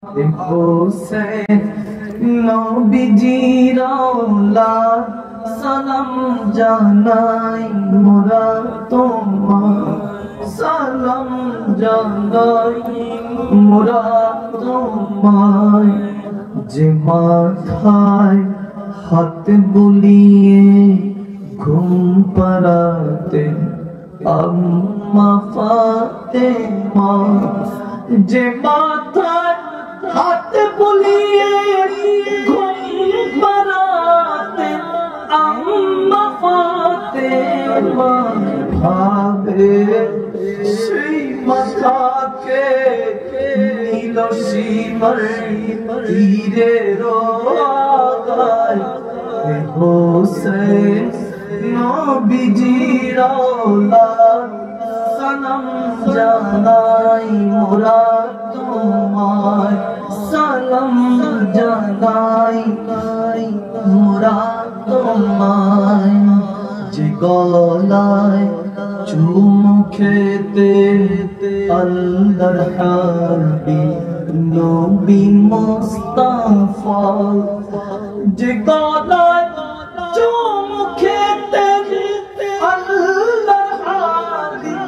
হোসেন নবীজির আওলাদ সালাম জানাই মোরা তোমায় সালাম জানাই মোরা তোমায় যে মাথায় হাত বুলিয়ে ঘুম পাড়াতে আম্মা ফাতেমা যে মাথায় হাত বুলিয়ে ঘুম পাড়াতে আম্মা ফাতেমা ভাবে সেই মাথাকে নীল সীমার তীরে রোগায় হোসেন নবীজির আওলাদ সালাম জানাই মোরা তোমায় সালাম জানাই মোরা তোমায় যে গলায় চুমু খেতে আল্লাহর হাবিব নবী মুস্তাফা যে গলায় চুমু খেতে আল্লাহর হাবিব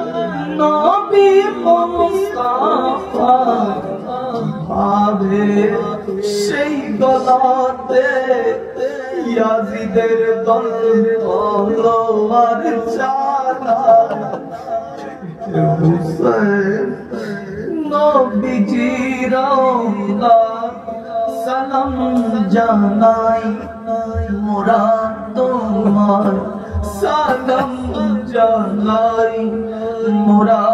নবী মুস্তাফা ভাবে সেই গলাতে ইয়াজিদের দল তলোয়ার চালায় হুসাইন নবীজির আওলাদ সালাম জানাই মোরা তোমায় সালাম জানাই মোরা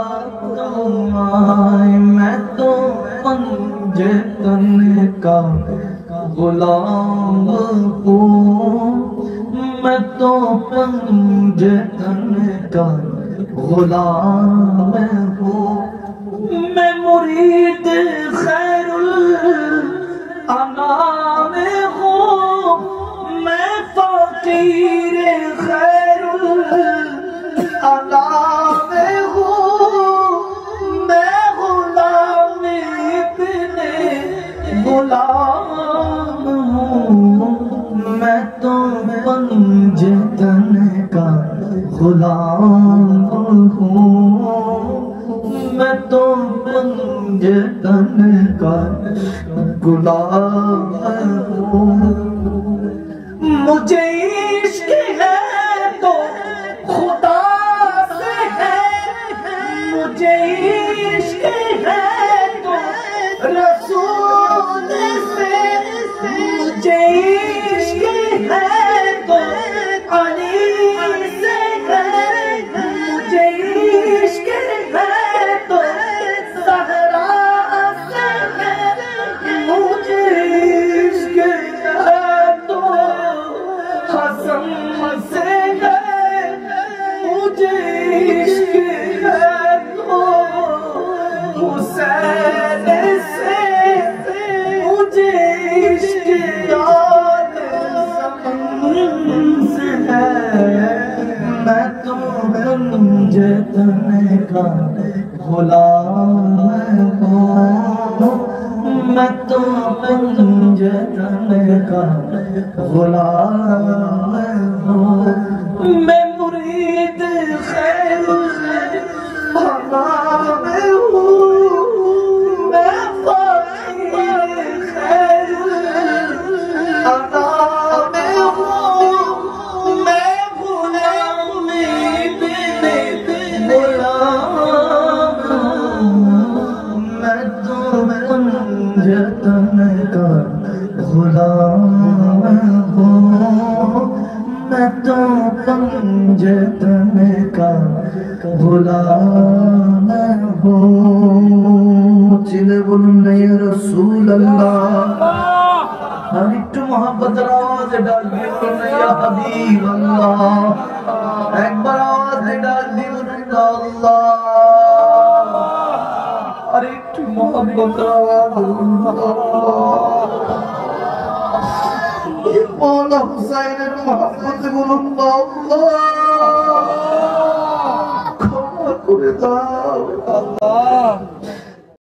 তোমায় मैं तो पंजे तन का गुलाम हूँ मैं तो पंजे तन का गुलाम हूँ मैं मुरीद खैरुल अनाम हूँ मैं फकीर खैरुल अनाम हूँ मैं गुलाम इब्ने गुलाम हूँ मैं तो पंजतन का गुलाम हूँ मैं तो पंजतन का गुलाम हूँ मुझे इश्क है तो खुदा से है मुझे इश्क है तो रसूल से मुझे इश्क है तो अली से है मुझे इश्क है तो सहरा से है मुझे इश्क है तो हसन से है मुझे इश्क है तो हुसैन से मुझे इश्क याद से है मैं तो पंजतन का गुलाम हूँ मैं तो पंजतन का गुलाम हूँ मैं मुरीद खैरुल अनाम हूँ मैं फकीर खैरुल अनाम हूँ मैं गुलाम इब्ने गुलाम हूँ मैं तो पंजतन का गुलाम हूँ मैं तो पंजतन का गुलाम हूँ चिल्ले बोलूं ना या रसूल अल्लाह और एकटू मोहब्बत आवाज डाल दिए बोलूं ना या हबीब अल्लाह एक बार आवाज डाल दिए बोलूं ना अल्लाह और एकटू मोहब्बत आवाज बोलूं ना अल्लाह मौला हुसैन मोहब्बत बोलूं ना अल्लाह ক্ষমা করে দাও আল্লাহ